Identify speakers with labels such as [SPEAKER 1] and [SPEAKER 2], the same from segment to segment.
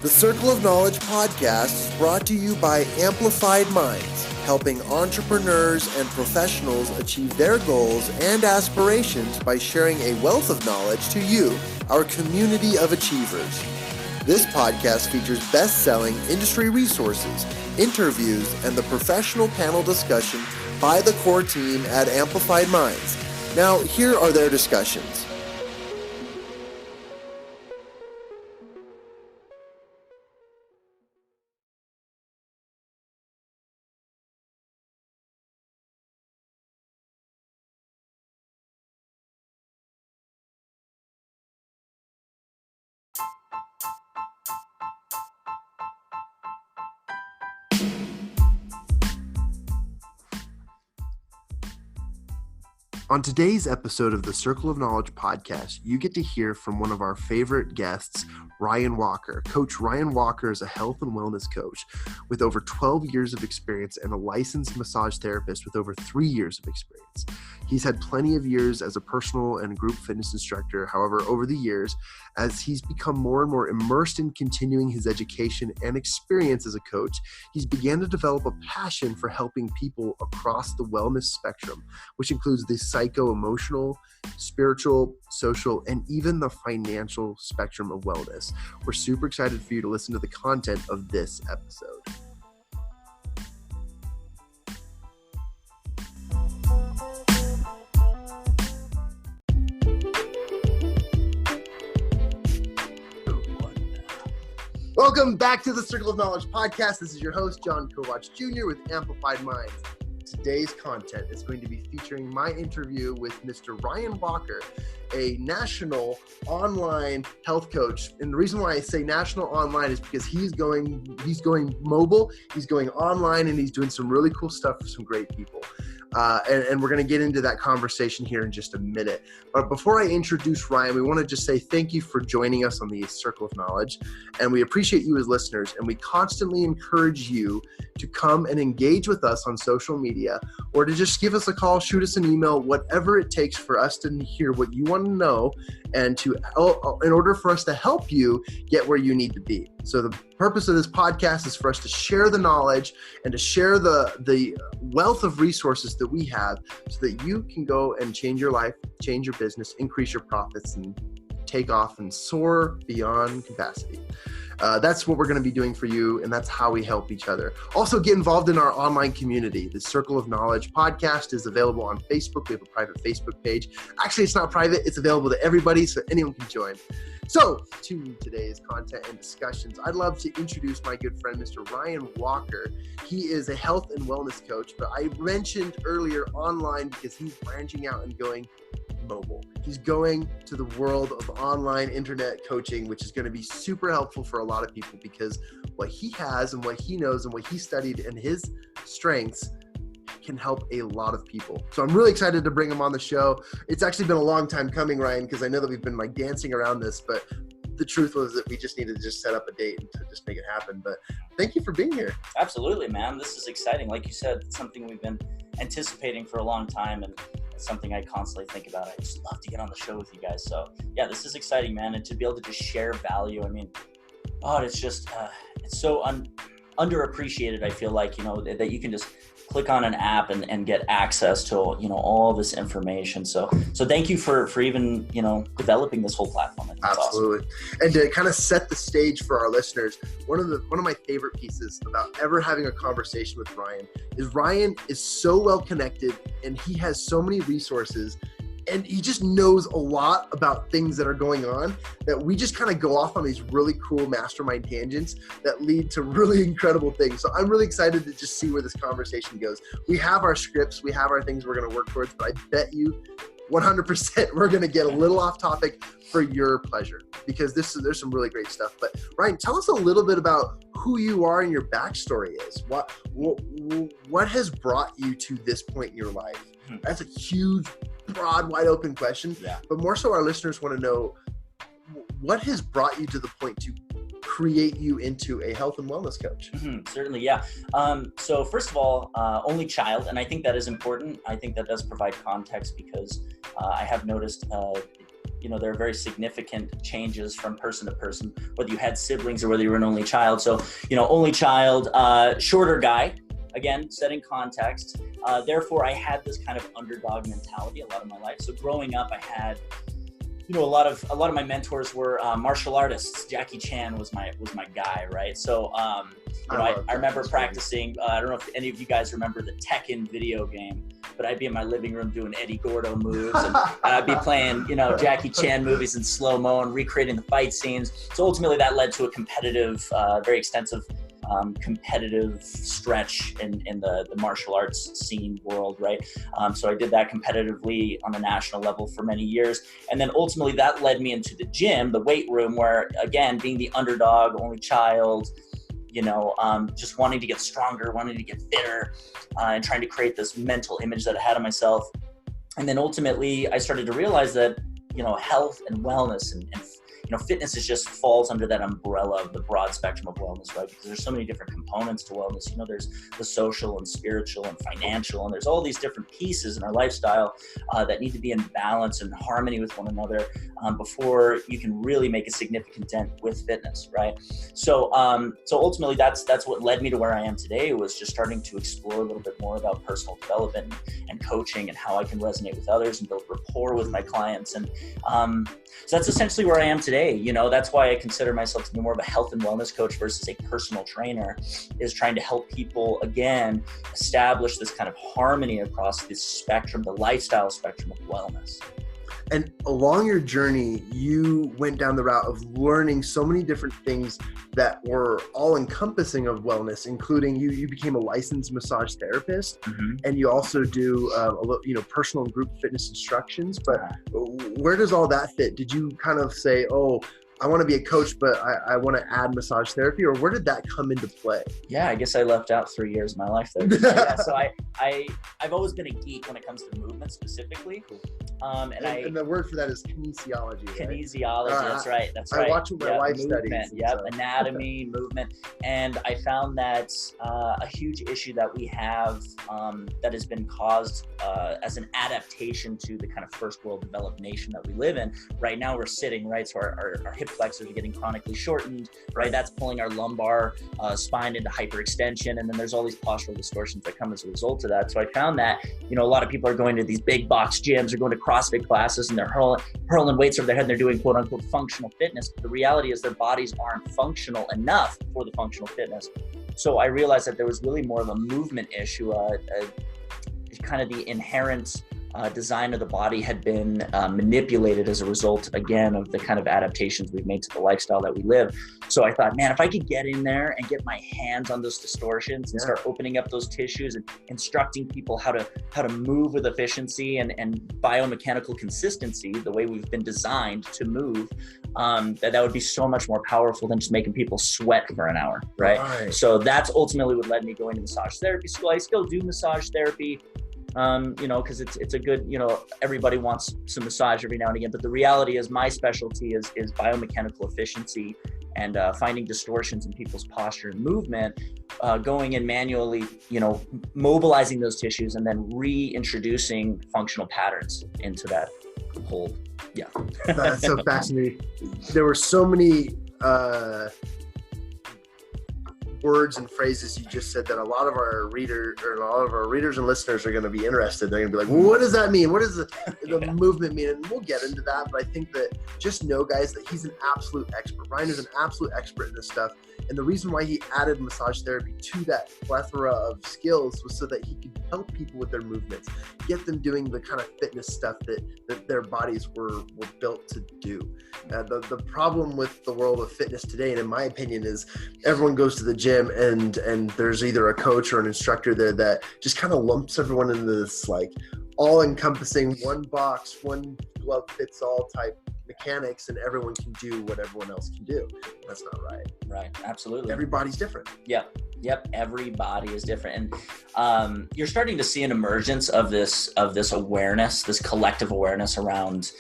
[SPEAKER 1] The Circle of Knowledge podcast is brought to you by Amplified Minds, helping entrepreneurs and professionals achieve their goals and aspirations by sharing a wealth of knowledge to you, our community of achievers. This podcast features best-selling industry resources, interviews, and the professional panel discussion by the core team at Amplified Minds. Now, here are their discussions. On today's episode of the Circle of Knowledge podcast, you get to hear from one of our favorite guests, Ryan Walker. Coach Ryan Walker is a health and wellness coach with over 12 years of experience and a licensed massage therapist with over 3 years of experience. He's had plenty of years as a personal and group fitness instructor. However, over the years, as he's become more and more immersed in continuing his education and experience as a coach, he's began to develop a passion for helping people across the wellness spectrum, which includes the psycho-emotional, spiritual, social, and even the financial spectrum of wellness. We're super excited for you to listen to the content of this episode. Welcome back to the Circle of Knowledge podcast. This is your host, John Kovacs Jr. with Amplified Minds. Today's content is going to be featuring my interview with Mr. Ryan Walker, a national online health coach. And the reason why I say national online is because he's going mobile, he's going online, and he's doing some really cool stuff for some great people. And we're going to get into that conversation here in just a minute. But before I introduce Ryan, we want to just say thank you for joining us on the Circle of Knowledge. And we appreciate you as listeners. And we constantly encourage you to come and engage with us on social media, or to just give us a call, shoot us an email, whatever it takes for us to hear what you want to know and in order for us to help you get where you need to be. So the purpose of this podcast is for us to share the knowledge and to share the wealth of resources that we have so that you can go and change your life, change your business, increase your profits, and take off and soar beyond capacity. That's what we're going to be doing for you, and that's how we help each other. Also, get involved in our online community. The Circle of Knowledge podcast is available on Facebook. We have a private Facebook page. Actually, it's not private. It's available to everybody, so anyone can join. So, to today's content and discussions, I'd love to introduce my good friend, Mr. Ryan Walker. He is a health and wellness coach, but I mentioned earlier online because he's branching out and going mobile. He's going to the world of online internet coaching, which is going to be super helpful for a lot of people because what he has and what he knows and what he studied and his strengths can help a lot of people. So I'm really excited to bring him on the show. It's actually been a long time coming, Ryan, because I know that we've been dancing around this, but the truth was that we just needed to just set up a date and to just make it happen. But thank you for being here.
[SPEAKER 2] Absolutely, man. This is exciting. Like you said, it's something we've been anticipating for a long time, and it's something I constantly think about. I just love to get on the show with you guys. So yeah, this is exciting, man. And to be able to just share value. I mean, it's just, it's so underappreciated. I feel like, that you can just click on an app and get access to, all this information. So thank you for even, developing this whole platform.
[SPEAKER 1] Absolutely. Awesome. And to kind of set the stage for our listeners, one of my favorite pieces about ever having a conversation with Ryan is so well connected, and he has so many resources, and he just knows a lot about things that are going on that we just kind of go off on these really cool mastermind tangents that lead to really incredible things. So I'm really excited to just see where this conversation goes. We have our scripts, we have our things we're going to work towards, but I bet you 100% we're going to get a little off topic for your pleasure because there's some really great stuff. But Ryan, tell us a little bit about who you are and your backstory is. What has brought you to this point in your life? That's a huge, broad, wide open question. Yeah. But more so our listeners want to know what has brought you to the point to create you into a health and wellness coach?
[SPEAKER 2] Certainly, yeah. So first of all, only child, and I think that is important. I think that does provide context because I have noticed, there are very significant changes from person to person, whether you had siblings or whether you were an only child. So, only child, shorter guy, again, setting context. Therefore, I had this kind of underdog mentality a lot of my life. So growing up, I had, a lot of my mentors were martial artists. Jackie Chan was my guy, right? So, I remember practicing. I don't know if any of you guys remember the Tekken video game, but I'd be in my living room doing Eddie Gordo moves, and I'd be playing, Jackie Chan movies in slow-mo and recreating the fight scenes. So ultimately, that led to a competitive, very extensive competitive stretch in the martial arts scene world, right? So I did that competitively on a national level for many years. And then ultimately that led me into the gym, the weight room, where again, being the underdog, only child, just wanting to get stronger, wanting to get fitter, and trying to create this mental image that I had of myself. And then ultimately I started to realize that, health and wellness and fitness just falls under that umbrella of the broad spectrum of wellness, right? Because there's so many different components to wellness. There's the social and spiritual and financial, and there's all these different pieces in our lifestyle that need to be in balance and harmony with one another before you can really make a significant dent with fitness, right? So ultimately, that's what led me to where I am today, was just starting to explore a little bit more about personal development and coaching and how I can resonate with others and build rapport with my clients. And so that's essentially where I am today. That's why I consider myself to be more of a health and wellness coach versus a personal trainer, is trying to help people, again, establish this kind of harmony across this spectrum, the lifestyle spectrum of wellness.
[SPEAKER 1] And along your journey, you went down the route of learning so many different things that were all encompassing of wellness, including you became a licensed massage therapist, and you also do personal and group fitness instructions. But where does all that fit? Did you kind of say, oh, I want to be a coach, but I want to add massage therapy, or where did that come into play?
[SPEAKER 2] Yeah, I guess I left out 3 years of my life there. So I've always been a geek when it comes to movement specifically. And
[SPEAKER 1] the word for that is kinesiology.
[SPEAKER 2] Kinesiology, right? That's right.
[SPEAKER 1] I watch what my wife studies.
[SPEAKER 2] Anatomy, movement. And I found that a huge issue that we have that has been caused as an adaptation to the kind of first world developed nation that we live in. Right now we're sitting, right? So our hip flexors are getting chronically shortened, right? That's pulling our lumbar spine into hyperextension. And then there's all these postural distortions that come as a result of that. So I found that, a lot of people are going to these big box gyms or going to CrossFit classes, and they're hurling weights over their head, and they're doing quote unquote functional fitness. But the reality is their bodies aren't functional enough for the functional fitness. So I realized that there was really more of a movement issue, kind of the inherent design of the body had been manipulated as a result, again, of the kind of adaptations we've made to the lifestyle that we live. So I thought, man, if I could get in there and get my hands on those distortions and start opening up those tissues and instructing people how to move with efficiency and biomechanical consistency, the way we've been designed to move, that would be so much more powerful than just making people sweat for an hour, right? So that's ultimately what led me going to massage therapy school. I still do massage therapy, because it's a good, everybody wants some massage every now and again. But the reality is my specialty is biomechanical efficiency and finding distortions in people's posture and movement, going in manually, mobilizing those tissues and then reintroducing functional patterns into that whole. Yeah.
[SPEAKER 1] That's so fascinating. There were so many words and phrases you just said that a lot of our readers and listeners are going to be interested. They're going to be like, well, what does that mean? What does the movement mean? And we'll get into that. But I think that just know, guys, that he's an absolute expert. Ryan is an absolute expert in this stuff. And the reason why he added massage therapy to that plethora of skills was so that he could help people with their movements, get them doing the kind of fitness stuff that their bodies were built to do. The problem with the world of fitness today, and in my opinion, is everyone goes to the gym and there's either a coach or an instructor there that just kind of lumps everyone into this like all-encompassing one box, one glove fits all type mechanics, and everyone can do what everyone else can do. That's not right.
[SPEAKER 2] Right. Absolutely.
[SPEAKER 1] Everybody's different.
[SPEAKER 2] Yep. Everybody is different. And you're starting to see an emergence of this awareness, this collective awareness around,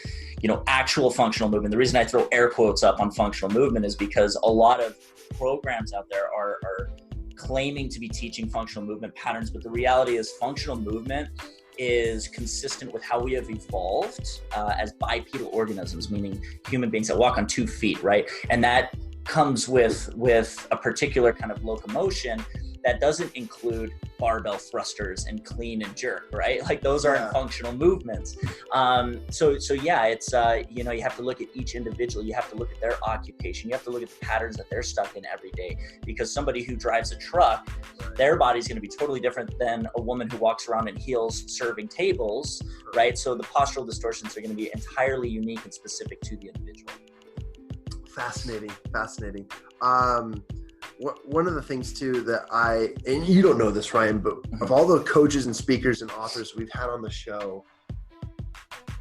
[SPEAKER 2] actual functional movement. The reason I throw air quotes up on functional movement is because a lot of programs out there are claiming to be teaching functional movement patterns, but the reality is functional movement is consistent with how we have evolved as bipedal organisms, meaning human beings that walk on 2 feet, right? And that comes with a particular kind of locomotion that doesn't include barbell thrusters and clean and jerk, right? Like those aren't functional movements. So yeah, it's, you know, you have to look at each individual. You have to look at their occupation. You have to look at the patterns that they're stuck in every day, because somebody who drives a truck, their body's going to be totally different than a woman who walks around in heels serving tables, right? So the postural distortions are going to be entirely unique and specific to the individual.
[SPEAKER 1] Fascinating. One of the things too that and you don't know this, Ryan, but of all the coaches and speakers and authors we've had on the show,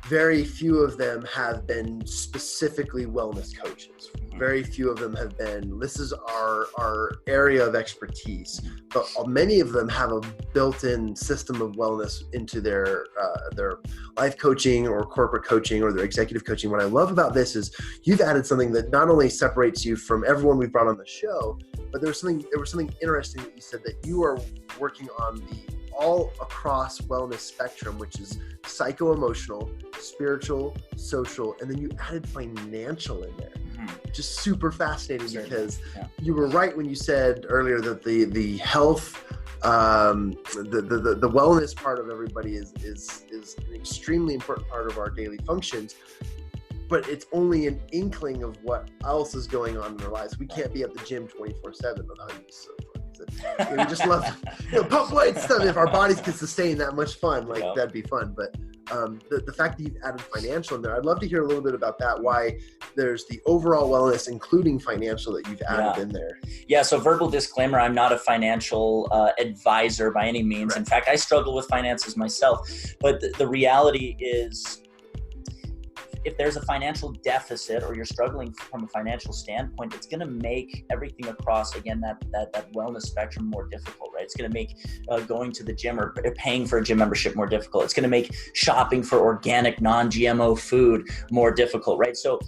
[SPEAKER 1] very few of them have been specifically wellness coaches. Very few of them have been, this is our area of expertise, but many of them have a built-in system of wellness into their life coaching or corporate coaching or their executive coaching. What I love about this is you've added something that not only separates you from everyone we've brought on the show, but there was something interesting that you said, that you are working on the all across wellness spectrum, which is psycho-emotional, spiritual, social, and then you added financial in there, which is super fascinating. Certainly. Because you were right when you said earlier that the health, the wellness part of everybody is an extremely important part of our daily functions. But it's only an inkling of what else is going on in our lives. We can't be at the gym 24/7. We just love to pump weights stuff. If our bodies could sustain that much fun, that'd be fun. But the fact that you've added financial in there, I'd love to hear a little bit about that. Why there's the overall wellness, including financial, that you've added in there. Yeah.
[SPEAKER 2] So verbal disclaimer: I'm not a financial advisor by any means. Right. In fact, I struggle with finances myself. But the reality is, if there's a financial deficit or you're struggling from a financial standpoint, it's going to make everything across, again, that wellness spectrum more difficult, right? It's going to make going to the gym or paying for a gym membership more difficult. It's going to make shopping for organic, non-GMO food more difficult, right? So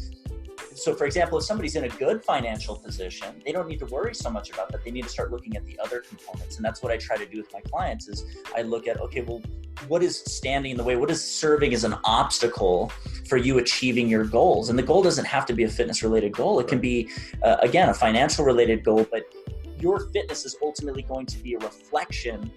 [SPEAKER 2] for example, if somebody's in a good financial position, they don't need to worry so much about that. They need to start looking at the other components. And that's what I try to do with my clients is I look at, okay, well, what is standing in the way? What is serving as an obstacle for you achieving your goals? And the goal doesn't have to be a fitness related goal. It can be, again, a financial related goal, but your fitness is ultimately going to be a reflection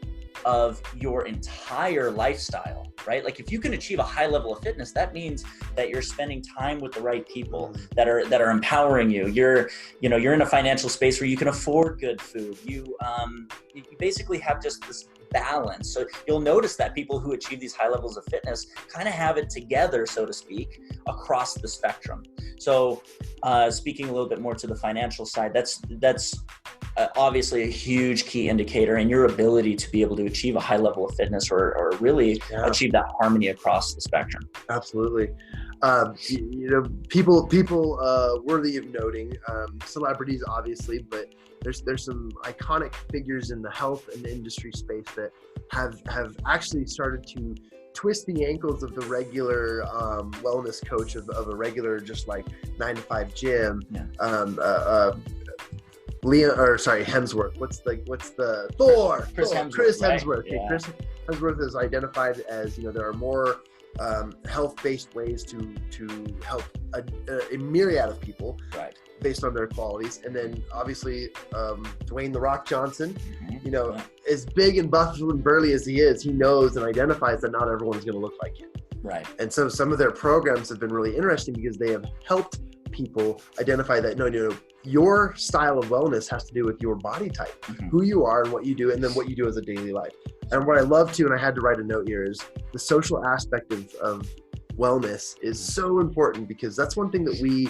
[SPEAKER 2] of your entire lifestyle, right? Like if you can achieve a high level of fitness, that means that you're spending time with the right people that are empowering you. You're in a financial space where you can afford good food. You basically have just this balance. So you'll notice that people who achieve these high levels of fitness kind of have it together, so to speak, across the spectrum. So speaking a little bit more to the financial side, that's obviously a huge key indicator in your ability to be able to achieve a high level of fitness or really achieve that harmony across the spectrum. Absolutely.
[SPEAKER 1] People worthy of noting, celebrities obviously, but there's some iconic figures in the health and the industry space that have actually started to twist the ankles of the regular wellness coach of a regular just like 9-to-5 gym. Hemsworth. What's the Thor?
[SPEAKER 2] Chris Hemsworth.
[SPEAKER 1] Chris Hemsworth.
[SPEAKER 2] Right?
[SPEAKER 1] Okay, Chris Hemsworth is identified as, there are more health-based ways to help a myriad of people, right, based on their qualities. And then obviously Dwayne "The Rock" Johnson, as big and buff and burly as he is, he knows and identifies that not everyone's going to look like him. Right. And so some of their programs have been really interesting because they have helped people identify that no, your style of wellness has to do with your body type, who you are and what you do, and then what you do as a daily life. And what I love to, and I had to write a note here, is the social aspect of wellness is so important, because that's one thing that we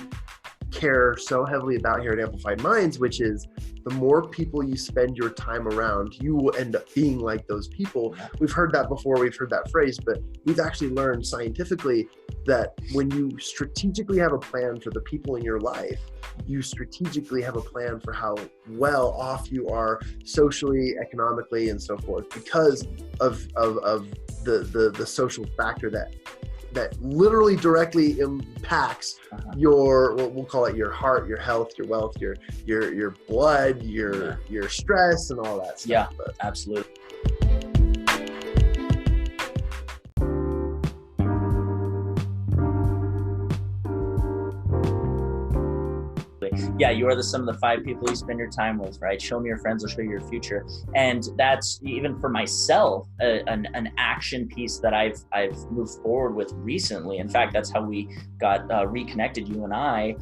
[SPEAKER 1] care so heavily about here at Amplified Minds, which is the more people you spend your time around, you will end up being like those people. We've heard that before, we've heard that phrase, but we've actually learned scientifically that when you strategically have a plan for the people in your life, you strategically have a plan for how well off you are socially, economically, and so forth, because of the social factor that literally directly impacts your, we'll call it your heart, your health, your wealth, your blood, your stress, and all that stuff.
[SPEAKER 2] Yeah, absolutely. Yeah, you are the sum of the 5 people you spend your time with, right? Show me your friends, I'll show you your future. And that's, even for myself, an action piece that I've moved forward with recently. In fact, that's how we got reconnected, you and I,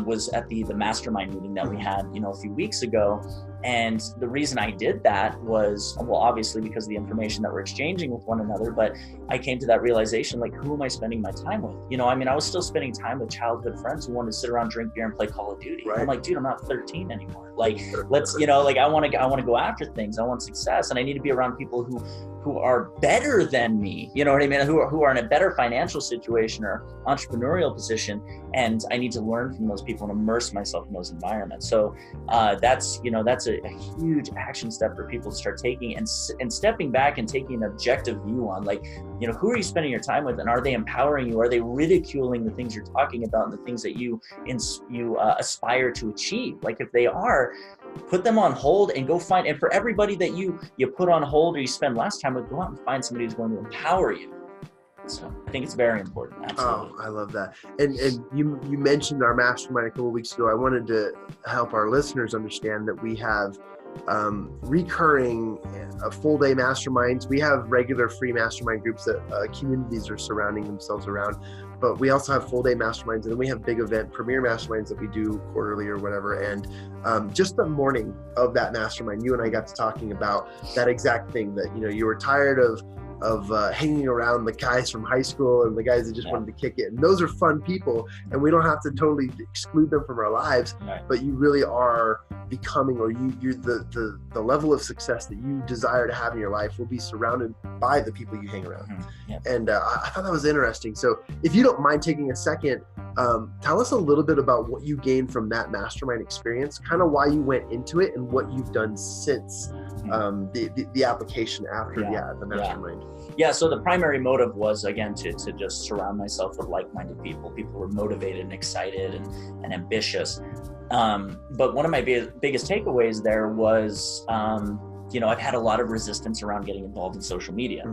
[SPEAKER 2] was at the mastermind meeting that we had, a few weeks ago. And the reason I did that was, well, obviously because of the information that we're exchanging with one another, but I came to that realization, like, who am I spending my time with? I was still spending time with childhood friends who wanted to sit around, drink beer, and play Call of Duty. Right. I'm like, dude, I'm not 13 anymore. Like, let's, I want to go after things. I want success, and I need to be around people who are better than me, you know what I mean? Who are in a better financial situation or entrepreneurial position. And I need to learn from those people and immerse myself in those environments. So that's a huge action step for people to start taking, and stepping back and taking an objective view on, like, who are you spending your time with, and are they empowering you? Are they ridiculing the things you're talking about and the things that you aspire to achieve? Like, if they are, put them on hold and go find, and for everybody that you put on hold or you spend less time with, go out and find somebody who's going to empower you. So I think it's very important. Absolutely.
[SPEAKER 1] Oh, I love that. And you mentioned our mastermind a couple of weeks ago. I wanted to help our listeners understand that we have recurring full-day masterminds. We have regular free mastermind groups that communities are surrounding themselves around, but we also have full-day masterminds, and then we have big event premier masterminds that we do quarterly or whatever. And just the morning of that mastermind, you and I got to talking about that exact thing, that you were tired of hanging around the guys from high school and the guys that just wanted to kick it. And those are fun people, and we don't have to totally exclude them from our lives, but you really are becoming, or you're the level of success that you desire to have in your life will be surrounded by the people you hang around. And I thought that was interesting. So if you don't mind taking a second, tell us a little bit about what you gained from that mastermind experience, kind of why you went into it, and what you've done since the application after the mastermind.
[SPEAKER 2] Yeah, so the primary motive was, again, to just surround myself with like-minded people who were motivated and excited and ambitious. But one of my biggest takeaways there was, I've had a lot of resistance around getting involved in social media,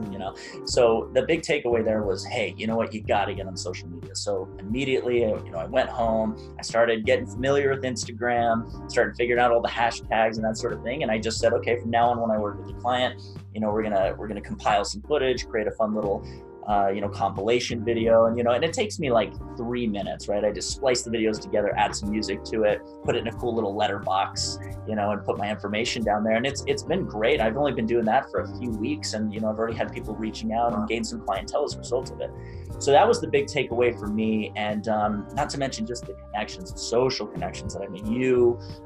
[SPEAKER 2] So the big takeaway there was, hey, you know what, you got to get on social media. So immediately, I went home, I started getting familiar with Instagram, started figuring out all the hashtags and that sort of thing. And I just said, okay, from now on, when I work with a client, we're gonna compile some footage, create a fun little compilation video, and it takes me like 3 minutes, right? I just splice the videos together, add some music to it, put it in a cool little letterbox, and put my information down there. And it's been great. I've only been doing that for a few weeks, and I've already had people reaching out and gained some clientele as a result of it. So that was the big takeaway for me. And not to mention just the connections, the social connections that I made,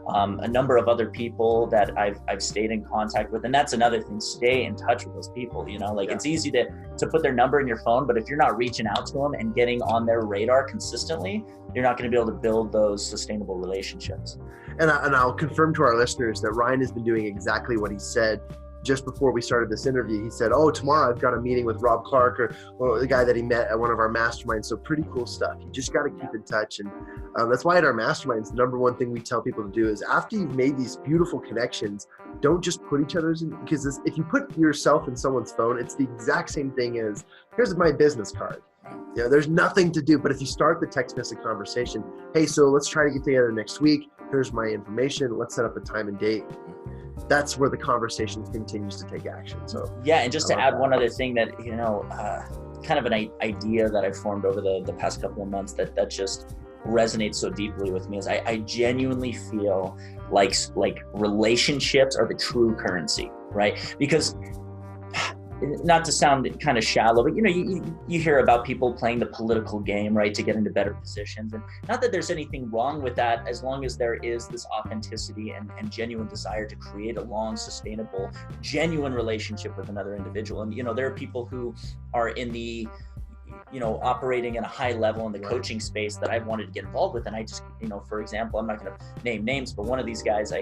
[SPEAKER 2] a number of other people that I've stayed in contact with. And that's another thing, stay in touch with those people, It's easy to put their number in your phone, but if you're not reaching out to them and getting on their radar consistently, you're not going to be able to build those sustainable relationships.
[SPEAKER 1] And I'll confirm to our listeners that Ryan has been doing exactly what he said just before we started this interview. He said, tomorrow I've got a meeting with Rob Clark, or the guy that he met at one of our masterminds. So pretty cool stuff. You just got to keep in touch. And that's why at our masterminds, the number one thing we tell people to do is, after you've made these beautiful connections, don't just put each other's in, because if you put yourself in someone's phone, it's the exact same thing as, here's my business card. There's nothing to do. But if you start the text message conversation, hey, so let's try to get together next week. Here's my information. Let's set up a time and date. That's where the conversation continues to take action. So
[SPEAKER 2] and just to add one other thing that, kind of an idea that I formed over the past couple of months that just resonates so deeply with me is I genuinely feel like relationships are the true currency, right? Because, not to sound kind of shallow, but you hear about people playing the political game, right, to get into better positions. And not that there's anything wrong with that, as long as there is this authenticity and genuine desire to create a long, sustainable, genuine relationship with another individual. And there are people who are in the operating at a high level in the coaching space that I've wanted to get involved with. And I just, for example, I'm not going to name names, but one of these guys,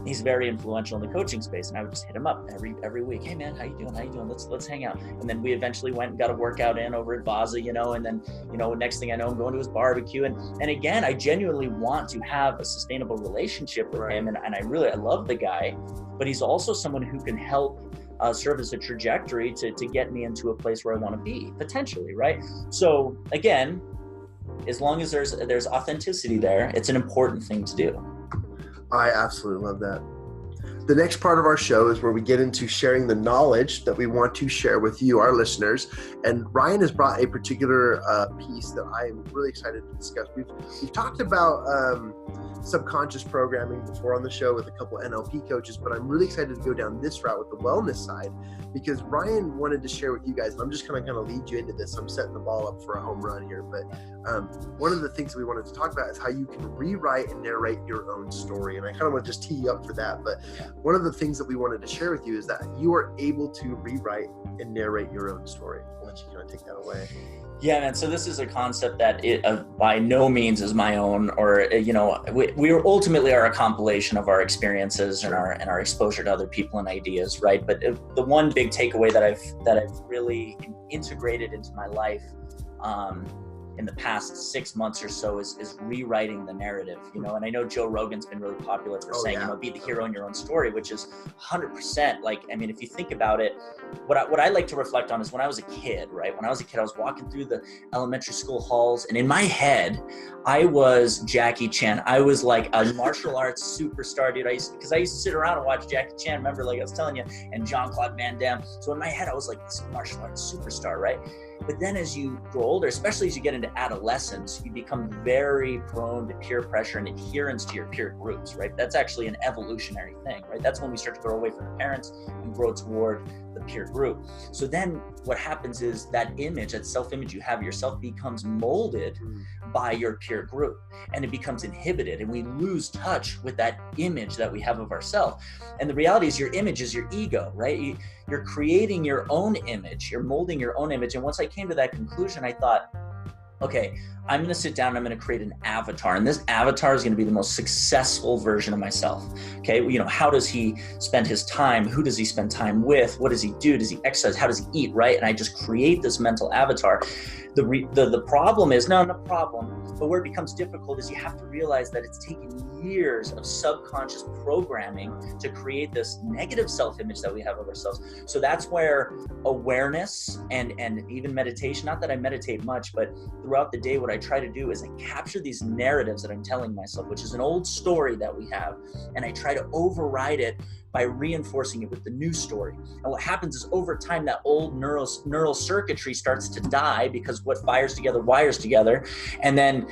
[SPEAKER 2] he's very influential in the coaching space. And I would just hit him up every week. Hey man, how you doing? Let's hang out. And then we eventually went and got a workout in over at Vaza, and then, next thing I know, I'm going to his barbecue. And again, I genuinely want to have a sustainable relationship with him. And I love the guy, but he's also someone who can help serve as a trajectory to get me into a place where I want to be, potentially, right? So again, as long as there's authenticity there, it's an important thing to do.
[SPEAKER 1] I absolutely love that. The next part of our show is where we get into sharing the knowledge that we want to share with you, our listeners. And Ryan has brought a particular piece that I am really excited to discuss. We've talked about subconscious programming before on the show with a couple NLP coaches, but I'm really excited to go down this route with the wellness side, because Ryan wanted to share with you guys, and I'm just going to kind of lead you into this. I'm setting the ball up for a home run here, but one of the things that we wanted to talk about is how you can rewrite and narrate your own story. And I kind of want to just tee you up for that, but one of the things that we wanted to share with you is that you are able to rewrite and narrate your own story. I'll let you kind of take that away.
[SPEAKER 2] Yeah, man. So this is a concept that by no means is my own, or we ultimately are a compilation of our experiences and our exposure to other people and ideas, right? But the one big takeaway that I've really integrated into my life in the past 6 months or so is rewriting the narrative, and I know Joe Rogan's been really popular for saying, be the hero in your own story, which is 100%. Like, I mean, if you think about it, what I like to reflect on is when I was a kid, right? When I was a kid, I was walking through the elementary school halls, and in my head, I was Jackie Chan. I was like a martial arts superstar, dude. Because I used to sit around and watch Jackie Chan, remember, like I was telling you, and Jean-Claude Van Damme. So in my head, I was like this martial arts superstar, right? But then as you grow older, especially as you get into adolescence, you become very prone to peer pressure and adherence to your peer groups, right? That's actually an evolutionary thing, right? That's when we start to grow away from the parents and grow toward the peer group. So then what happens is that image, that self-image you have of yourself, becomes molded by your peer group, and it becomes inhibited, and we lose touch with that image that we have of ourselves. And the reality is your image is your ego, right? You're creating your own image, you're molding your own image. And once I came to that conclusion, I thought, okay, I'm going to sit down and I'm going to create an avatar. And this avatar is going to be the most successful version of myself. Okay. How does he spend his time? Who does he spend time with? What does he do? Does he exercise? How does he eat? Right. And I just create this mental avatar. The problem is, no problem, but where it becomes difficult is you have to realize that it's taken years of subconscious programming to create this negative self-image that we have of ourselves. So that's where awareness and even meditation, not that I meditate much, but throughout the day, what I try to do is I capture these narratives that I'm telling myself, which is an old story that we have, and I try to override it by reinforcing it with the new story. And what happens is over time, that old neural circuitry starts to die, because what fires together wires together. And then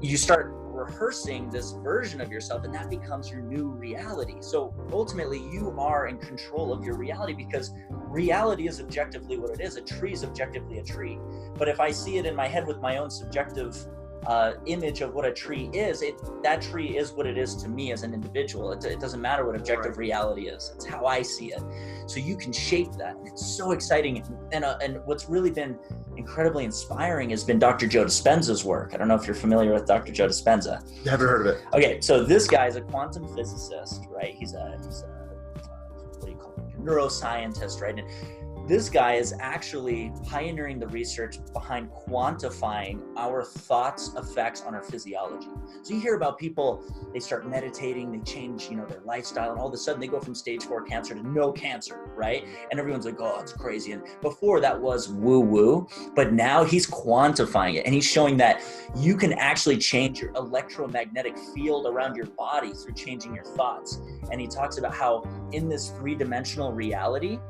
[SPEAKER 2] you start rehearsing this version of yourself, and that becomes your new reality. So ultimately, you are in control of your reality, because reality is objectively what it is. A tree is objectively a tree. But if I see it in my head with my own subjective image of what a tree is, that tree is what it is to me as an individual. It doesn't matter what objective reality is. It's how I see it. So you can shape that. And it's so exciting. And what's really been incredibly inspiring has been Dr. Joe Dispenza's work. I don't know if you're familiar with Dr. Joe Dispenza.
[SPEAKER 1] Never heard of it.
[SPEAKER 2] Okay, so this guy is a quantum physicist, right? He's a what do you call it? Neuroscientist, right? And this guy is actually pioneering the research behind quantifying our thoughts' effects on our physiology. So you hear about people, they start meditating, they change, their lifestyle, and all of a sudden they go from stage 4 cancer to no cancer, right? And everyone's like, oh, it's crazy. And before that was woo-woo, but now he's quantifying it, and he's showing that you can actually change your electromagnetic field around your body through changing your thoughts. And he talks about how in this 3-dimensional reality,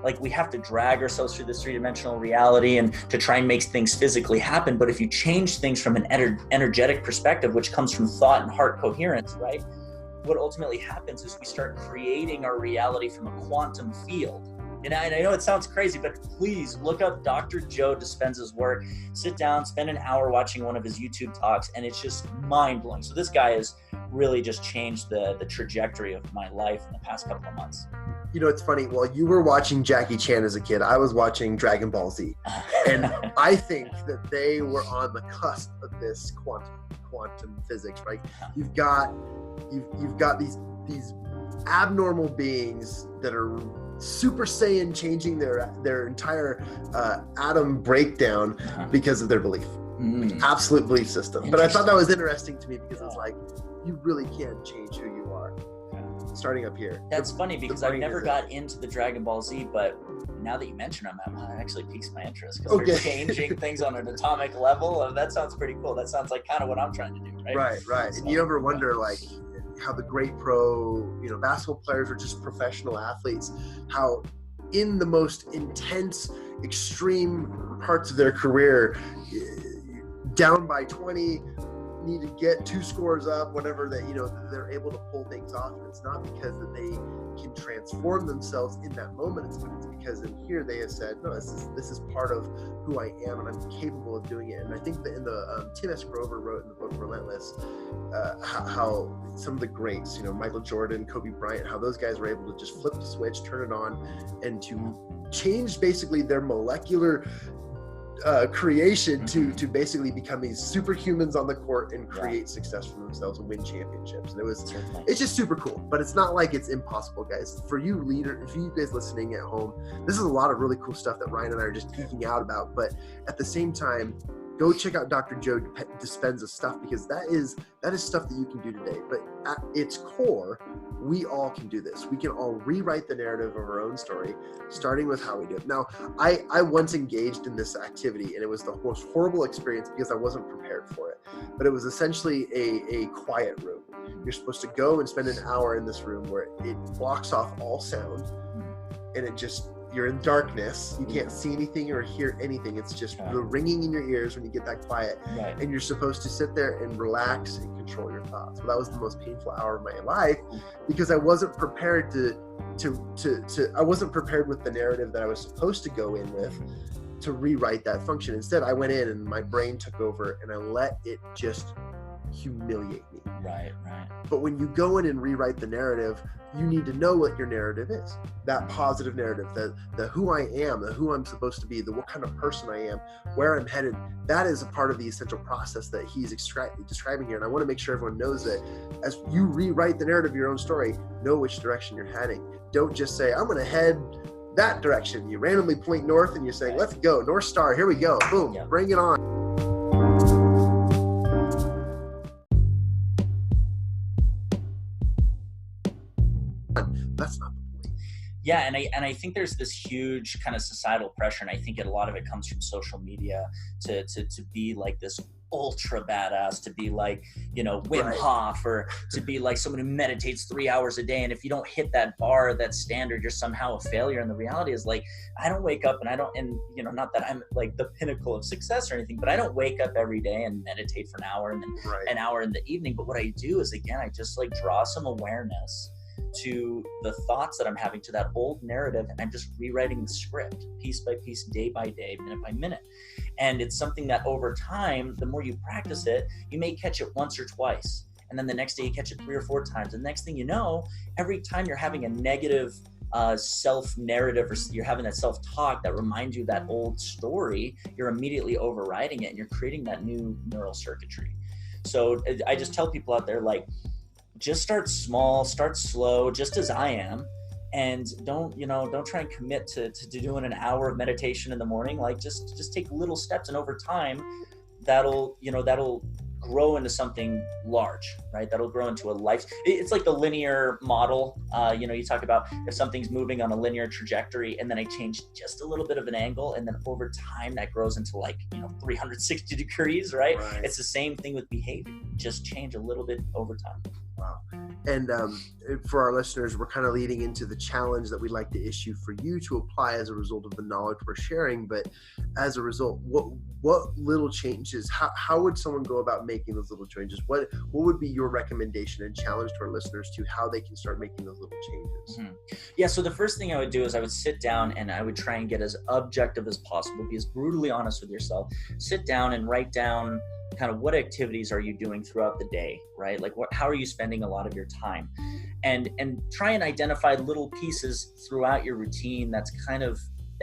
[SPEAKER 2] like, we have to drag ourselves through this 3-dimensional reality and to try and make things physically happen. But if you change things from an energetic perspective, which comes from thought and heart coherence, right? What ultimately happens is we start creating our reality from a quantum field. And I know it sounds crazy, but please look up Dr. Joe Dispenza's work. Sit down, spend an hour watching one of his YouTube talks, and it's just mind-blowing. So this guy has really just changed the trajectory of my life in the past couple of months.
[SPEAKER 1] It's funny. While you were watching Jackie Chan as a kid, I was watching Dragon Ball Z. And I think that they were on the cusp of this quantum physics, right? You've got these abnormal beings that are Super Saiyan, changing their entire atom breakdown because of their belief. Absolute belief system. But I thought that was interesting to me, because it's like, you really can change who you are. Starting up here.
[SPEAKER 2] That's funny, because I never got into the Dragon Ball Z, but now that you mention them, that actually piques my interest, because they're changing things on an atomic level. That sounds pretty cool. That sounds like kind of what I'm trying to do, right?
[SPEAKER 1] Right. So, and you ever wonder, like, how the great pro, basketball players or just professional athletes, how in the most intense, extreme parts of their career, down by 20, need to get 2 scores up, whatever, that they're able to pull things off. And it's not because that they can transform themselves in that moment. It's because in here they have said, no, this is part of who I am, and I'm capable of doing it. And I think that in the Tim S. Grover wrote in the book Relentless, how some of the greats, Michael Jordan, Kobe Bryant, how those guys were able to just flip the switch, turn it on, and to change basically their molecular creation to basically become these superhumans on the court and create success for themselves and win championships. And it's just super cool. But it's not like it's impossible, guys. For you guys listening at home, this is a lot of really cool stuff that Ryan and I are just geeking out about. But at the same time, go check out Dr. Joe Dispenza's stuff, because that is stuff that you can do today. But at its core, we all can do this. We can all rewrite the narrative of our own story, starting with how we do it. Now, I once engaged in this activity, and it was the most horrible experience because I wasn't prepared for it. But it was essentially a quiet room. You're supposed to go and spend an hour in this room where it blocks off all sound, and you're in darkness. You can't see anything or hear anything. It's just the ringing in your ears when you get that quiet. Right. And you're supposed to sit there and relax and control your thoughts. Well, that was the most painful hour of my life, because I wasn't prepared I wasn't prepared with the narrative that I was supposed to go in with to rewrite that function. Instead, I went in and my brain took over, and I let it just humiliate me. Right. But when you go in and rewrite the narrative, you need to know what your narrative is. That positive narrative, the who I am, the who I'm supposed to be, the what kind of person I am, where I'm headed. That is a part of the essential process that he's describing here. And I want to make sure everyone knows that as you rewrite the narrative of your own story, know which direction you're heading. Don't just say, I'm going to head that direction. You randomly point north and you're saying, let's go, North Star, here we go, boom, bring it on. That's not the point.
[SPEAKER 2] Yeah, and I think there's this huge kind of societal pressure, and I think a lot of it comes from social media to be like this ultra badass, to be like, Wim Hof, or to be like someone who meditates 3 hours a day. And if you don't hit that bar, that standard, you're somehow a failure. And the reality is, like, I don't wake up and not that I'm like the pinnacle of success or anything, but I don't wake up every day and meditate for an hour and then an hour in the evening. But what I do is, again, I just like draw some awareness to the thoughts that I'm having, to that old narrative, and I'm just rewriting the script piece by piece, day by day, minute by minute. And it's something that over time, the more you practice it, you may catch it once or twice, and then the next day you catch it 3 or 4 times. And the next thing you know, every time you're having a negative self-narrative, or you're having that self-talk that reminds you of that old story, you're immediately overriding it, and you're creating that new neural circuitry. So I just tell people out there, like, just start small, start slow, just as I am, and don't try and commit to doing an hour of meditation in the morning. Like, just take little steps, and over time, that'll grow into something large, right? That'll grow into a life. It's like the linear model. You talk about if something's moving on a linear trajectory, and then I change just a little bit of an angle, and then over time that grows into 360 degrees, right? It's the same thing with behavior. Just change a little bit over time.
[SPEAKER 1] Wow. And for our listeners, we're kind of leading into the challenge that we'd like to issue for you to apply as a result of the knowledge we're sharing. But as a result, what little changes, how would someone go about making those little changes? What would be your recommendation and challenge to our listeners to how they can start making those little changes?
[SPEAKER 2] Mm-hmm. Yeah, so the first thing I would do is I would sit down and I would try and get as objective as possible, be as brutally honest with yourself. Sit down and write down kind of what activities are you doing throughout the day, right? Like how are you spending a lot of your time? And try and identify little pieces throughout your routine that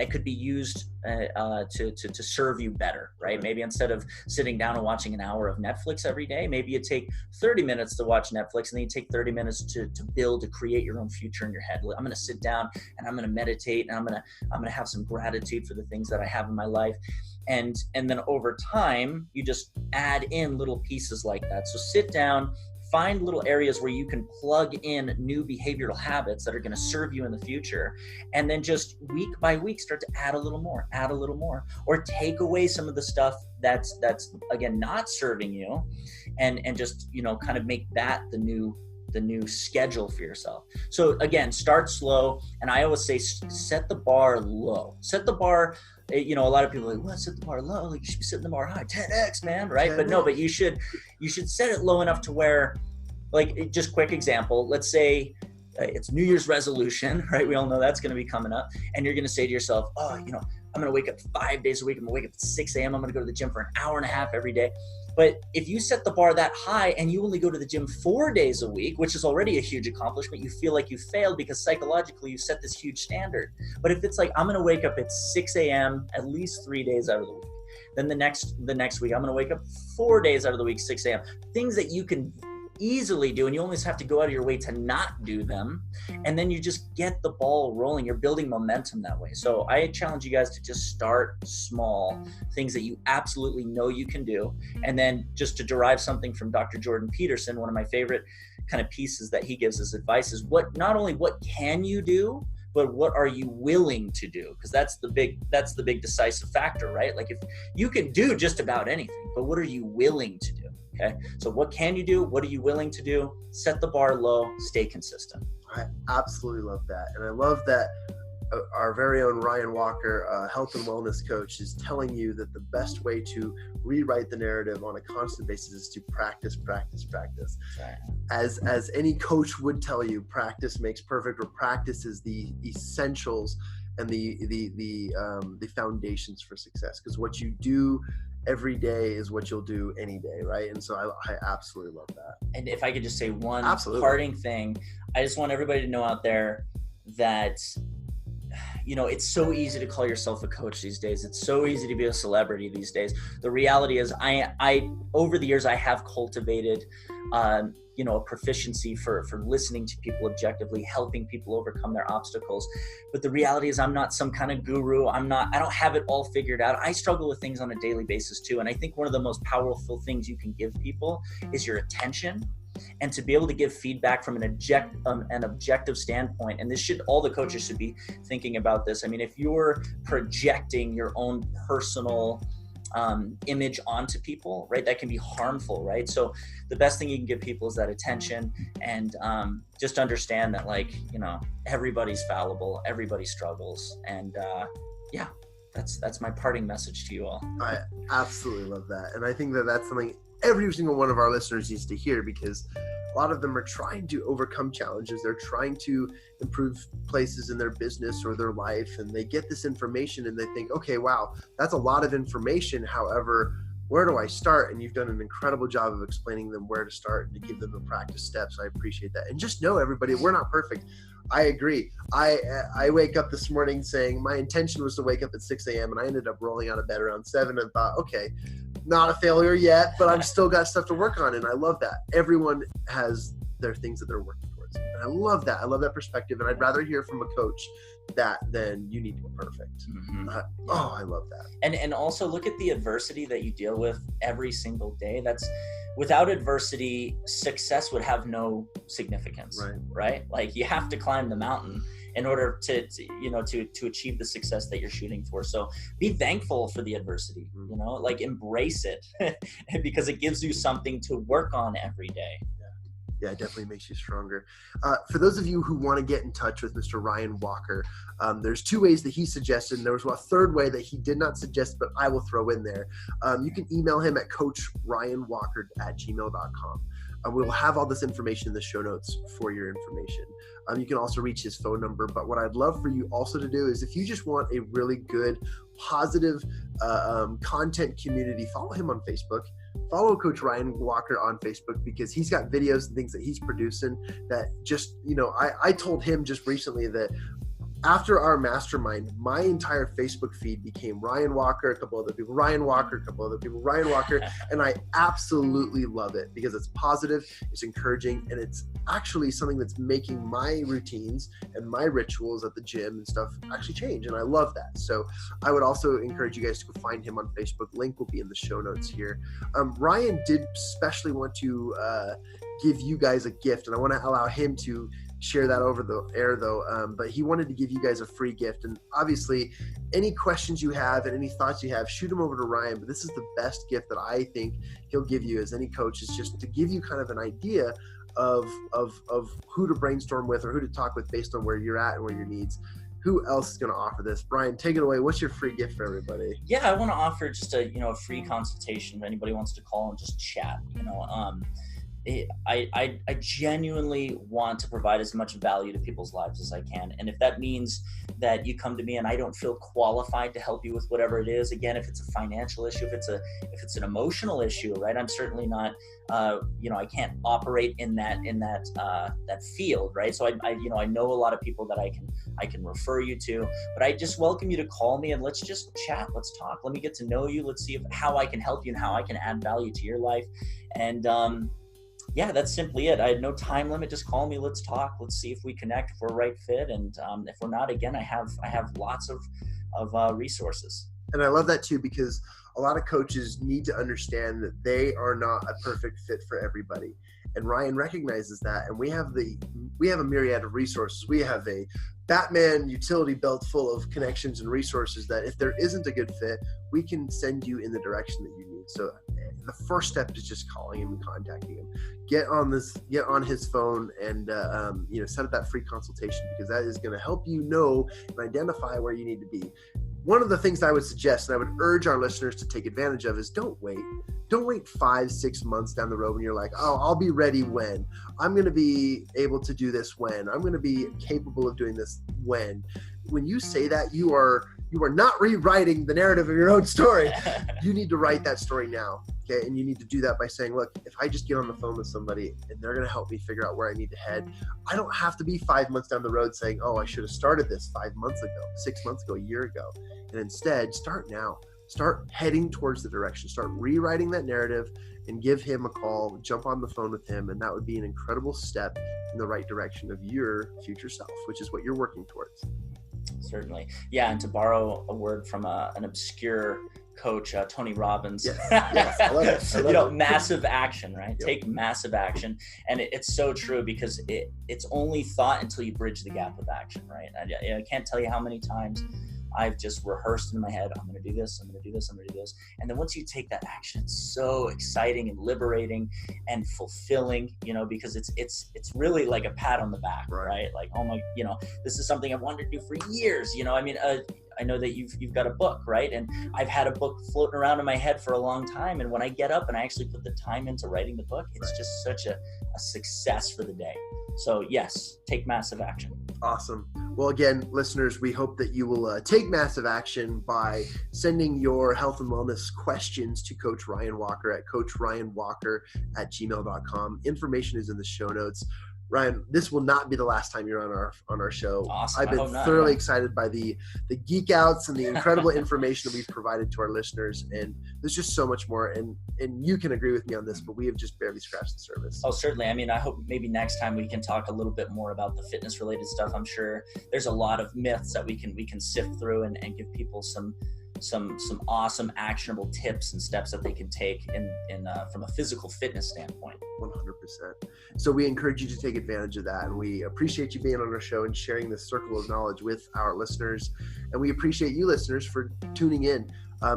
[SPEAKER 2] could be used to serve you better, right? Maybe instead of sitting down and watching an hour of Netflix every day, maybe you take 30 minutes to watch Netflix, and then you take 30 minutes to create your own future in your head. I'm going to sit down and I'm going to meditate, and I'm going to have some gratitude for the things that I have in my life. And then over time, you just add in little pieces like that. So sit down, find little areas where you can plug in new behavioral habits that are going to serve you in the future. And then just week by week, start to add a little more, or take away some of the stuff that's again, not serving you, and just, kind of make that the new schedule for yourself. So again, start slow. And I always say, set the bar low. Set the bar, a lot of people are like, well, set the bar low. Like, you should be setting the bar high, 10x, man, right? 10X. But no, but you should set it low enough to where, like, just quick example, let's say it's New Year's resolution, right? We all know that's going to be coming up. And you're going to say to yourself, oh, I'm going to wake up 5 days a week. I'm going to wake up at 6 a.m. I'm going to go to the gym for an hour and a half every day. But if you set the bar that high and you only go to the gym 4 days a week, which is already a huge accomplishment, you feel like you failed because psychologically you set this huge standard. But if it's like, I'm going to wake up at 6 a.m. at least 3 days out of the week, then the next week, I'm going to wake up 4 days out of the week, 6 a.m. Things that you can easily do, and you only have to go out of your way to not do them, and then you just get the ball rolling. You're building momentum that way. So I challenge you guys to just start small, things that you absolutely know you can do. And then just to derive something from Dr. Jordan Peterson, one of my favorite kind of pieces that he gives as advice is not only what can you do, but what are you willing to do? Because that's the big decisive factor, right? Like, if you can do just about anything, but what are you willing to do? Okay. So what can you do? What are you willing to do? Set the bar low, stay consistent.
[SPEAKER 1] I absolutely love that. And I love that our very own Ryan Walker, health and wellness coach, is telling you that the best way to rewrite the narrative on a constant basis is to practice. Right. As any coach would tell you, practice makes perfect, or practice is the essentials and the foundations for success. Because what you do every day is what you'll do any day, right? And so I absolutely love that.
[SPEAKER 2] And if I could just say one parting thing, I just want everybody to know out there that, it's so easy to call yourself a coach these days. It's so easy to be a celebrity these days. The reality is I over the years, I have cultivated, a proficiency for listening to people objectively, helping people overcome their obstacles. But the reality is, I'm not some kind of guru. I don't have it all figured out. I struggle with things on a daily basis too. And I think one of the most powerful things you can give people is your attention, and to be able to give feedback from an objective standpoint. And all the coaches should be thinking about this. I mean, if you're projecting your own personal image onto people, right, that can be harmful, right? So the best thing you can give people is that attention, and just understand that, like, everybody's fallible, everybody struggles. And that's my parting message to you all.
[SPEAKER 1] I absolutely love that. And I think that that's something every single one of our listeners needs to hear, because a lot of them are trying to overcome challenges. They're trying to improve places in their business or their life, and they get this information and they think, okay, wow, that's a lot of information. However, where do I start? And you've done an incredible job of explaining them where to start and to give them the practice steps. I appreciate that. And just know, everybody, we're not perfect. I agree. I wake up this morning saying my intention was to wake up at 6 a.m. and I ended up rolling out of bed around 7 and thought, okay, not a failure yet, but I've still got stuff to work on. And I love that. Everyone has their things that they're working towards. And I love that. I love that perspective. And I'd rather hear from a coach that than you need to be perfect.
[SPEAKER 2] Mm-hmm.
[SPEAKER 1] I love that.
[SPEAKER 2] And also look at the adversity that you deal with every single day. Without adversity, success would have no significance, right? Like, you have to climb the mountain in order to achieve the success that you're shooting for. So be thankful for the adversity, like, embrace it because it gives you something to work on every day.
[SPEAKER 1] Yeah, it definitely makes you stronger. For those of you who want to get in touch with Mr. Ryan Walker, there's 2 ways that he suggested, and there was a third way that he did not suggest, but I will throw in there. You can email him at coachryanwalker@gmail.com. We'll have all this information in the show notes for your information. You can also reach his phone number, but what I'd love for you also to do is, if you just want a really good, positive content community, follow him on Facebook. Follow Coach Ryan Walker on Facebook, because he's got videos and things that he's producing that just, I told him just recently that after our mastermind, my entire Facebook feed became Ryan Walker, a couple other people, Ryan Walker, a couple other people, Ryan Walker. And I absolutely love it because it's positive, it's encouraging, and it's actually something that's making my routines and my rituals at the gym and stuff actually change. And I love that. So I would also encourage you guys to go find him on Facebook. Link will be in the show notes here. Ryan did especially want to give you guys a gift, and I want to allow him to share that over the air though, but he wanted to give you guys a free gift. And obviously any questions you have and any thoughts you have, shoot them over to Ryan, but this is the best gift that I think he'll give you as any coach, is just to give you kind of an idea of who to brainstorm with or who to talk with based on where you're at and where your needs. Who else is going to offer this? Brian, take it away. What's your free gift for everybody?
[SPEAKER 2] Yeah, I want to offer just a free consultation if anybody wants to call and just chat. I genuinely want to provide as much value to people's lives as I can. And if that means that you come to me and I don't feel qualified to help you with whatever it is, again, if it's a financial issue, if it's an emotional issue, right? I'm certainly not, I can't operate in that field, right? So I know a lot of people that I can refer you to, but I just welcome you to call me and let's just chat. Let's talk. Let me get to know you. Let's see how I can help you and how I can add value to your life. And, yeah, that's simply it. I had no time limit. Just call me. Let's talk. Let's see if we connect, if we're a right fit. And if we're not, again, I have lots of resources.
[SPEAKER 1] And I love that too, because a lot of coaches need to understand that they are not a perfect fit for everybody. And Ryan recognizes that. And we have a myriad of resources. We have a Batman utility belt full of connections and resources that if there isn't a good fit, we can send you in the direction that you need. So the first step is just calling him and contacting him. Get on his phone and set up that free consultation, because that is going to help you know and identify where you need to be. One of the things I would suggest, and I would urge our listeners to take advantage of, is don't wait 5-6 months down the road when you're like, oh, I'll be ready when, I'm going to be able to do this when, I'm going to be capable of doing this when you say that, you are not rewriting the narrative of your own story. You need to write that story now. Okay. And you need to do that by saying, look, if I just get on the phone with somebody and they're going to help me figure out where I need to head, I don't have to be 5 months down the road saying, oh, I should have started this 5 months ago, 6 months ago, a year ago. And instead, start now. Start heading towards the direction. Start rewriting that narrative and give him a call, jump on the phone with him. And that would be an incredible step in the right direction of your future self, which is what you're working towards.
[SPEAKER 2] Certainly. Yeah. And to borrow a word from an obscure coach, Tony Robbins,
[SPEAKER 1] yes, I love it.
[SPEAKER 2] Massive action, right?
[SPEAKER 1] Yep.
[SPEAKER 2] Take massive action. And it's so true, because it's only thought until you bridge the gap with action, right? I can't tell you how many times I've just rehearsed in my head, I'm going to do this, I'm going to do this, I'm going to do this. And then once you take that action, it's so exciting and liberating and fulfilling, because it's really like a pat on the back, right? Like, oh my, this is something I've wanted to do for years. I know that you've got a book, right? And I've had a book floating around in my head for a long time. And when I get up and I actually put the time into writing the book, it's just such a success for the day. So yes, take massive action.
[SPEAKER 1] Awesome. Well, again, listeners, we hope that you will take massive action by sending your health and wellness questions to Coach Ryan Walker at coachryanwalker@gmail.com. Information is in the show notes. Ryan, this will not be the last time you're on our show.
[SPEAKER 2] Awesome.
[SPEAKER 1] I've been thoroughly excited by the geek outs and the incredible information that we've provided to our listeners. And there's just so much more. And you can agree with me on this, but we have just barely scratched the surface.
[SPEAKER 2] Oh, certainly. I mean, I hope maybe next time we can talk a little bit more about the fitness related stuff. I'm sure there's a lot of myths that we can sift through and give people some awesome actionable tips and steps that they can take in from a physical fitness standpoint.
[SPEAKER 1] 100%. So we encourage you to take advantage of that. And we appreciate you being on our show and sharing this circle of knowledge with our listeners. And we appreciate you listeners for tuning in.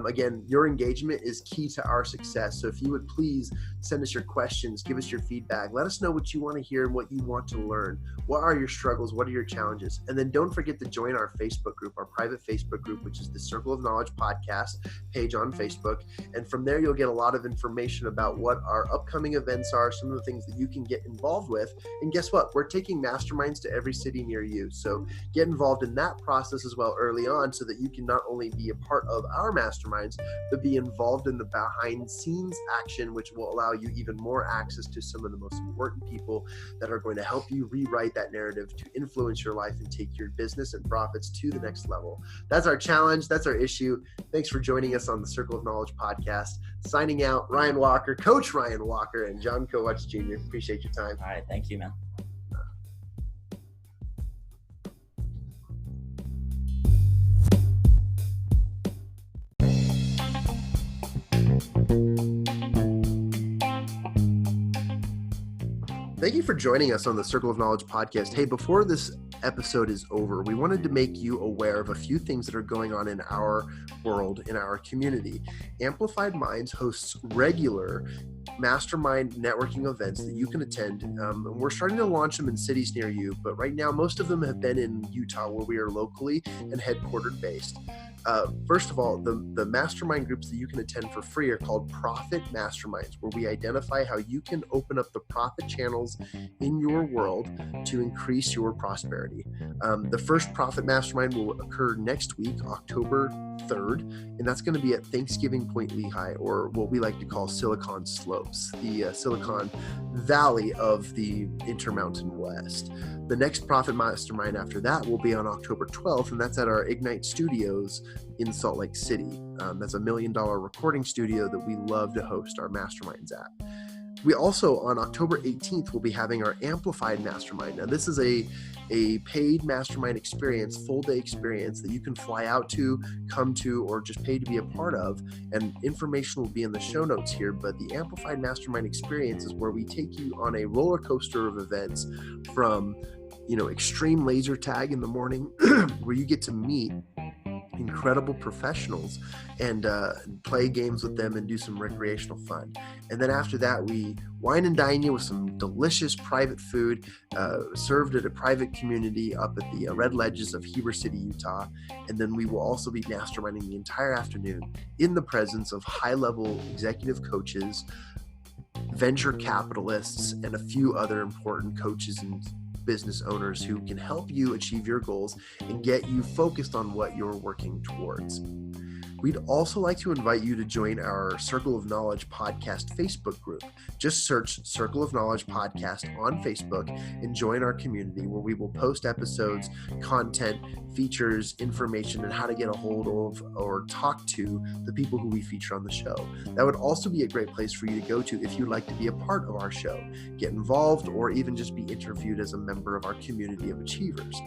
[SPEAKER 1] Again, your engagement is key to our success. So if you would please send us your questions, give us your feedback, let us know what you want to hear and what you want to learn. What are your struggles? What are your challenges? And then don't forget to join our Facebook group, our private Facebook group, which is the Circle of Knowledge podcast page on Facebook. And from there, you'll get a lot of information about what our upcoming events are, some of the things that you can get involved with. And guess what? We're taking masterminds to every city near you. So get involved in that process as well early on, so that you can not only be a part of our mastermind, masterminds, but be involved in the behind scenes action, which will allow you even more access to some of the most important people that are going to help you rewrite that narrative to influence your life and take your business and profits to the next level. That's our challenge. That's our issue. Thanks for joining us on the Circle of Knowledge podcast. Signing out, Ryan Walker, Coach Ryan Walker, and John Kowach Jr. Appreciate your time.
[SPEAKER 2] All right. Thank you, man.
[SPEAKER 1] Thank you for joining us on the Circle of Knowledge podcast. Hey, before this episode is over, we wanted to make you aware of a few things that are going on in our world, in our community. Amplified Minds hosts regular mastermind networking events that you can attend. We're starting to launch them in cities near you, but right now most of them have been in Utah, where we are locally and headquartered based. First of all, the mastermind groups that you can attend for free are called Profit Masterminds, where we identify how you can open up the profit channels in your world to increase your prosperity. The first Profit Mastermind will occur next week, October 3rd, and that's going to be at Thanksgiving Point Lehigh, or what we like to call Silicon Slopes, the Silicon Valley of the Intermountain West. The next Profit Mastermind after that will be on October 12th, and that's at our Ignite Studios in Salt Lake City. That's $1 million recording studio that we love to host our masterminds at. We also, on October 18th, will be having our Amplified Mastermind. Now, this is a paid mastermind experience, full-day experience that you can fly out to, come to, or just pay to be a part of, and information will be in the show notes here. But the Amplified Mastermind experience is where we take you on a roller coaster of events, from extreme laser tag in the morning, where you get to meet incredible professionals and play games with them and do some recreational fun. And then after that, we wine and dine you with some delicious private food served at a private community up at the Red Ledges of Heber City, Utah. And then we will also be masterminding the entire afternoon in the presence of high-level executive coaches, venture capitalists, and a few other important coaches and business owners who can help you achieve your goals and get you focused on what you're working towards. We'd also like to invite you to join our Circle of Knowledge podcast Facebook group. Just search Circle of Knowledge podcast on Facebook and join our community, where we will post episodes, content, features, information, and how to get a hold of or talk to the people who we feature on the show. That would also be a great place for you to go to if you'd like to be a part of our show, get involved, or even just be interviewed as a member of our community of achievers.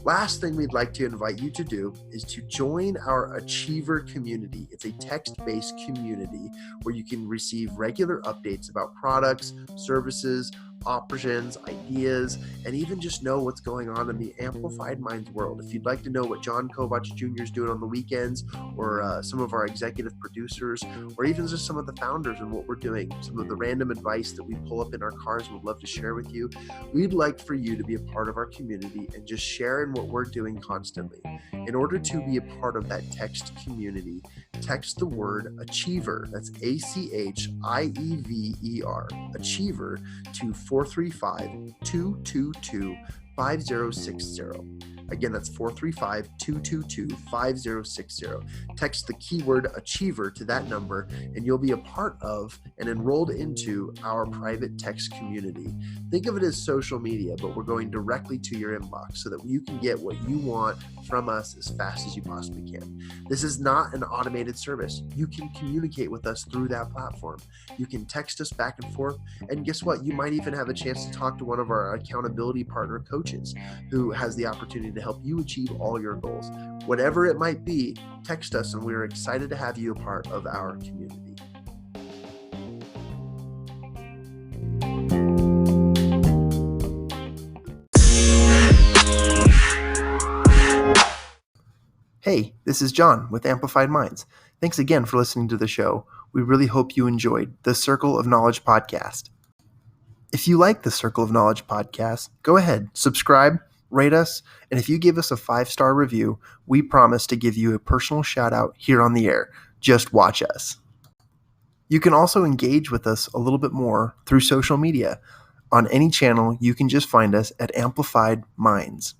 [SPEAKER 1] Last thing we'd like to invite you to do is to join our Achiever community. It's a text-based community where you can receive regular updates about products, services, options, ideas, and even just know what's going on in the Amplified Minds world. If you'd like to know what John Kowach Jr. is doing on the weekends, or some of our executive producers, or even just some of the founders and what we're doing, some of the random advice that we pull up in our cars we'd love to share with you, we'd like for you to be a part of our community and just share in what we're doing constantly. In order to be a part of that text community, text the word Achiever, that's ACHIEVER, Achiever, to 435-222-5060. Again, that's 435-222-5060. Text the keyword Achiever to that number, and you'll be a part of and enrolled into our private text community. Think of it as social media, but we're going directly to your inbox so that you can get what you want from us as fast as you possibly can. This is not an automated service. You can communicate with us through that platform. You can text us back and forth, and guess what? You might even have a chance to talk to one of our accountability partner coaches who has the opportunity to help you achieve all your goals. Whatever it might be, text us, and we're excited to have you a part of our community. Hey, this is John with Amplified Minds. Thanks again for listening to the show. We really hope you enjoyed the Circle of Knowledge podcast. If you like the Circle of Knowledge podcast, go ahead, subscribe, rate us, and if you give us a 5-star review, we promise to give you a personal shout out here on the air. Just watch us. You can also engage with us a little bit more through social media. On any channel, you can just find us at Amplified Minds.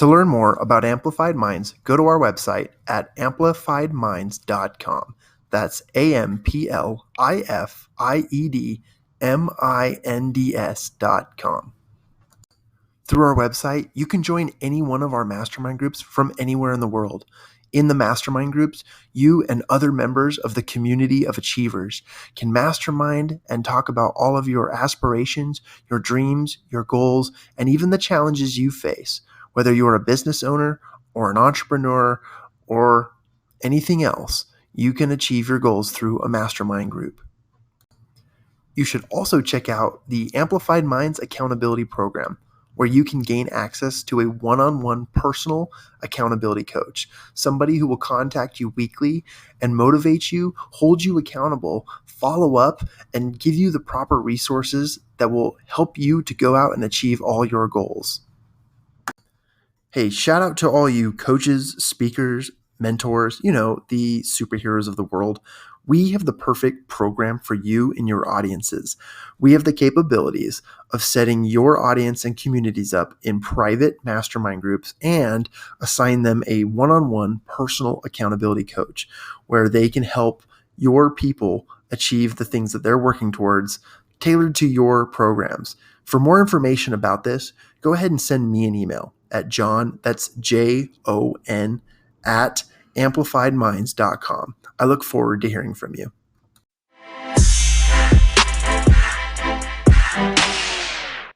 [SPEAKER 1] To learn more about Amplified Minds, go to our website at amplifiedminds.com. That's AMPLIFIEDMINDS.com. Through our website, you can join any one of our mastermind groups from anywhere in the world. In the mastermind groups, you and other members of the community of achievers can mastermind and talk about all of your aspirations, your dreams, your goals, and even the challenges you face. Whether you're a business owner or an entrepreneur or anything else, you can achieve your goals through a mastermind group. You should also check out the Amplified Minds Accountability Program, where you can gain access to a one-on-one personal accountability coach, somebody who will contact you weekly and motivate you, hold you accountable, follow up, and give you the proper resources that will help you to go out and achieve all your goals. Hey, shout out to all you coaches, speakers, mentors, the superheroes of the world. We have the perfect program for you and your audiences. We have the capabilities of setting your audience and communities up in private mastermind groups and assign them a one-on-one personal accountability coach where they can help your people achieve the things that they're working towards tailored to your programs. For more information about this, go ahead and send me an email at John, that's JON, at amplifiedminds.com. I look forward to hearing from you.